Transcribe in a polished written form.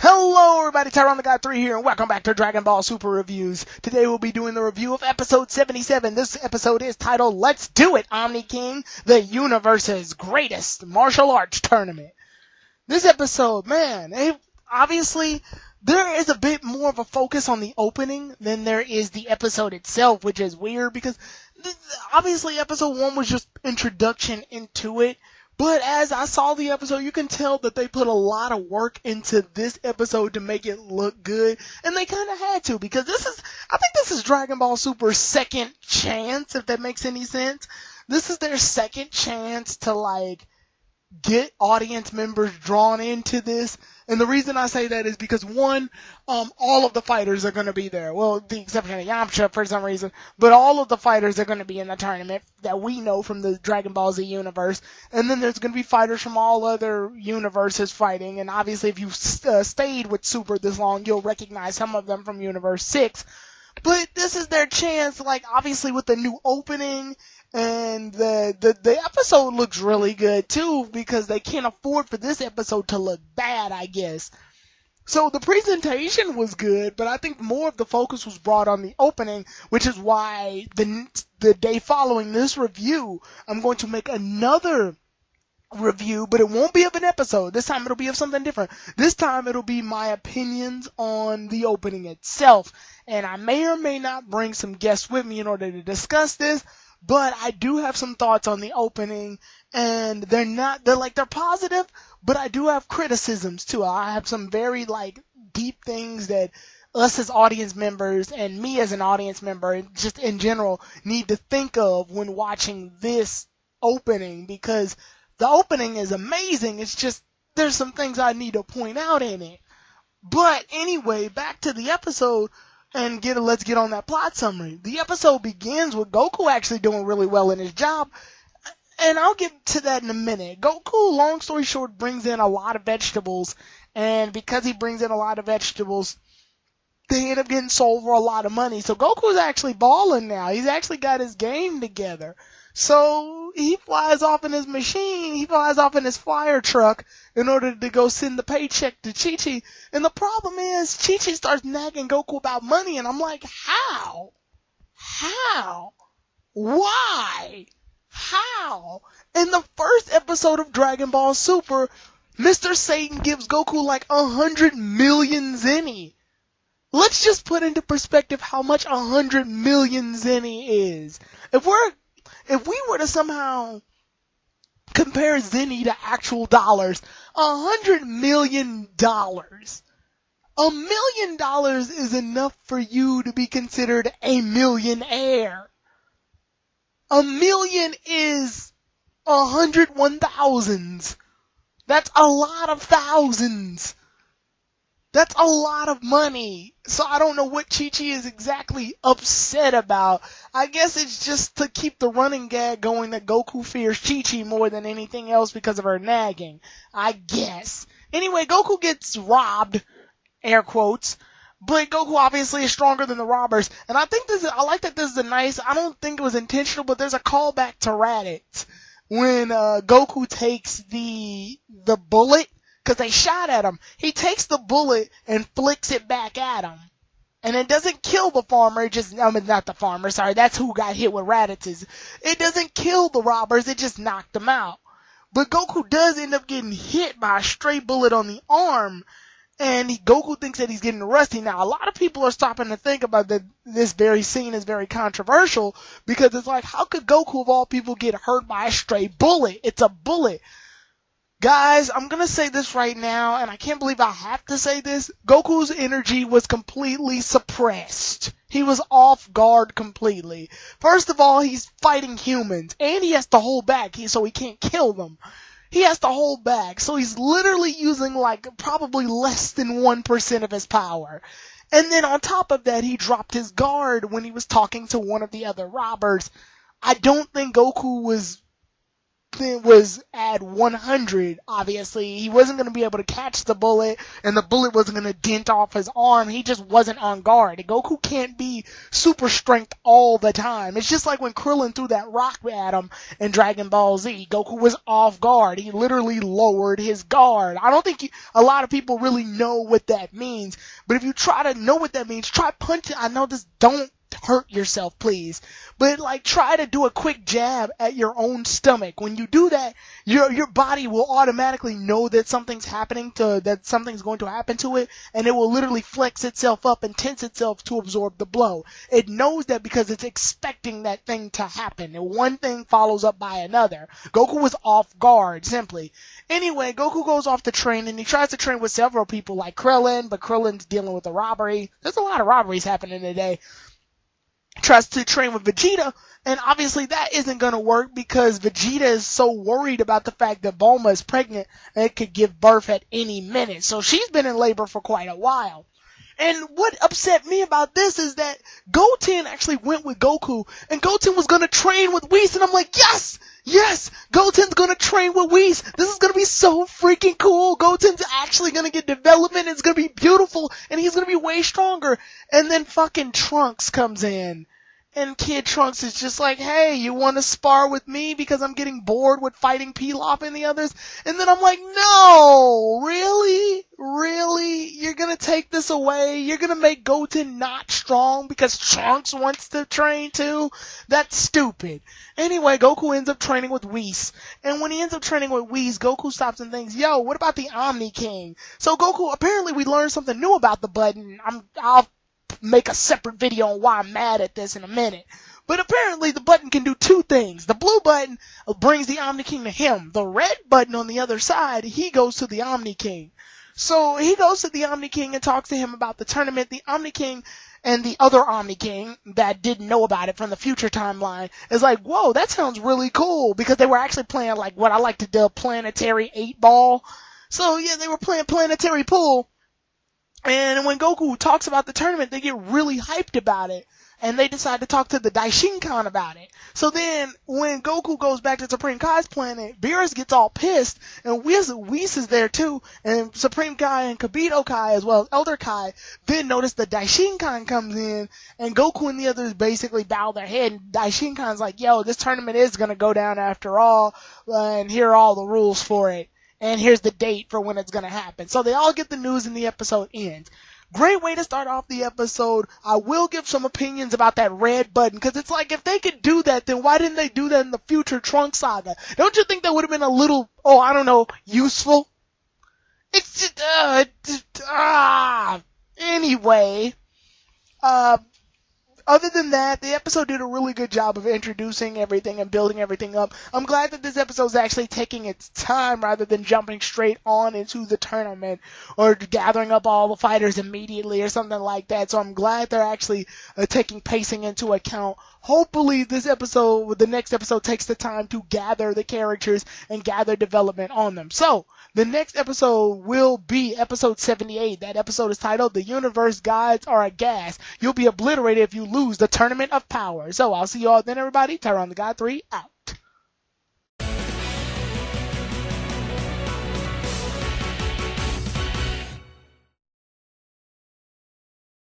Hello everybody, Tyrone the God 3 here, and welcome back to Dragon Ball Super Reviews. Today we'll be doing the review of episode 77. This episode is titled, Let's Do It, Omni King, the universe's greatest martial arts tournament. This episode, man, obviously, there is a bit more of a focus on the opening than there is the episode itself, which is weird because obviously episode 1 was just introduction into it. But as I saw the episode, you can tell that they put a lot of work into this episode to make it look good. And they kind of had to, because I think this is Dragon Ball Super's second chance, if that makes any sense. This is their second chance to, get audience members drawn into this. And the reason I say that is because, one, all of the fighters are going to be there. Well, the exception of Yamcha for some reason. But all of the fighters are going to be in the tournament that we know from the Dragon Ball Z universe. And then there's going to be fighters from all other universes fighting. And obviously, if you've stayed with Super this long, you'll recognize some of them from Universe 6. But this is their chance, obviously with the new opening. And the episode looks really good too, because they can't afford for this episode to look bad, I guess. So the presentation was good, but I think more of the focus was brought on the opening, which is why the day following this review, I'm going to make another review, but it won't be of an episode. This time it'll be of something different. This time it'll be my opinions on the opening itself. And I may or may not bring some guests with me in order to discuss this. But I do have some thoughts on the opening, and they're positive, but I do have criticisms too. I have some very, deep things that us as audience members and me as an audience member, just in general, need to think of when watching this opening, because the opening is amazing. It's just, there's some things I need to point out in it. But anyway, back to the episode. And let's get on that plot summary. The episode begins with Goku actually doing really well in his job. And I'll get to that in a minute. Goku, long story short, brings in a lot of vegetables. And because he brings in a lot of vegetables, they end up getting sold for a lot of money. So Goku's actually balling now. He's actually got his game together. So he flies off in his machine. He flies off in his fire truck in order to go send the paycheck to Chi-Chi. And the problem is, Chi-Chi starts nagging Goku about money. And I'm like, how? How? Why? How? In the first episode of Dragon Ball Super, Mr. Satan gives Goku 100 million zenny. Let's just put into perspective how much 100 million zenny is. If we were to somehow compare zenny to actual dollars, $100 million. $1 million is enough for you to be considered a millionaire. A million is 101,000s. That's a lot of thousands. That's a lot of money. So I don't know what Chi-Chi is exactly upset about. I guess it's just to keep the running gag going that Goku fears Chi-Chi more than anything else because of her nagging. I guess. Anyway, Goku gets robbed, air quotes. But Goku obviously is stronger than the robbers. And I like that this is I don't think it was intentional, but there's a callback to Raditz. When Goku takes the bullet, because they shot at him. He takes the bullet and flicks it back at him. And it doesn't kill the farmer, not the farmer, sorry, that's who got hit with Raditz's. It doesn't kill the robbers, it just knocked them out. But Goku does end up getting hit by a stray bullet on the arm, and Goku thinks that he's getting rusty. Now, a lot of people are stopping to think about that this very scene is very controversial, because it's how could Goku of all people get hurt by a stray bullet? It's a bullet. Guys, I'm going to say this right now, and I can't believe I have to say this. Goku's energy was completely suppressed. He was off guard completely. First of all, he's fighting humans, and he has to hold back so he can't kill them. He has to hold back, so he's literally using probably less than 1% of his power. And then on top of that, he dropped his guard when he was talking to one of the other robbers. I don't think Goku was was at 100, obviously. He wasn't going to be able to catch the bullet, and the bullet wasn't going to dent off his arm. He just wasn't on guard. Goku can't be super strength all the time. It's just like when Krillin threw that rock at him in Dragon Ball Z. Goku was off guard. He literally lowered his guard. I don't think a lot of people really know what that means, but if you try to know what that means, try punching. I know this, don't hurt yourself, please, but like try to do a quick jab at your own stomach. When you do that, your body will automatically know that something's going to happen to it, and it will literally flex itself up and tense itself to absorb the blow. It knows that because it's expecting that thing to happen, and one thing follows up by another. Goku was off guard, simply. Anyway, Goku goes off to train, and he tries to train with several people like Krillin, but Krillin's dealing with a robbery. There's a lot of robberies happening today. Tries to train with Vegeta, and obviously that isn't going to work because Vegeta is so worried about the fact that Bulma is pregnant and it could give birth at any minute. So she's been in labor for quite a while. And what upset me about this is that Goten actually went with Goku, and Goten was going to train with Whis, and I'm like, yes, Goten's going to train with Whis. This is going to be so freaking cool. Goten's actually going to get development. It's going to be beautiful, and he's going to be way stronger. And then fucking Trunks comes in. And Kid Trunks is just like, hey, you want to spar with me because I'm getting bored with fighting Pilaf and the others? And then I'm like, no, really? Really? You're going to take this away? You're going to make Goten not strong because Trunks wants to train too? That's stupid. Anyway, Goku ends up training with Whis. And when he ends up training with Whis, Goku stops and thinks, yo, what about the Omni King? So Goku, apparently we learned something new about the button. I'll make a separate video on why I'm mad at this in a minute. But apparently the button can do two things. The blue button brings the Omni King to him. The red button on the other side, he goes to the Omni King. So he goes to the Omni King and talks to him about the tournament. The Omni King and the other Omni King that didn't know about it from the future timeline is like, whoa, that sounds really cool, because they were actually playing like what I like to do, planetary 8-ball. So yeah, they were playing planetary pool. And when Goku talks about the tournament, they get really hyped about it. And they decide to talk to the Daishinkan about it. So then, when Goku goes back to Supreme Kai's planet, Beerus gets all pissed, and Whis is there too, and Supreme Kai and Kibito Kai, as well as Elder Kai, then notice the Daishinkan comes in, and Goku and the others basically bow their head, and Daishinkan's like, yo, this tournament is gonna go down after all, and here are all the rules for it. And here's the date for when it's going to happen. So they all get the news and the episode ends. Great way to start off the episode. I will give some opinions about that red button, because it's like, if they could do that, then why didn't they do that in the future Trunks saga? Don't you think that would have been a little, useful? It's just, anyway, other than that, the episode did a really good job of introducing everything and building everything up. I'm glad that this episode is actually taking its time rather than jumping straight on into the tournament or gathering up all the fighters immediately or something like that. So I'm glad they're actually taking pacing into account. Hopefully the next episode takes the time to gather the characters and gather development on them. So, the next episode will be episode 78. That episode is titled, The Universe Gods Are a Gas. You'll be obliterated if you lose the Tournament of Power. So, I'll see you all then, everybody. Tyrone the God 3, out.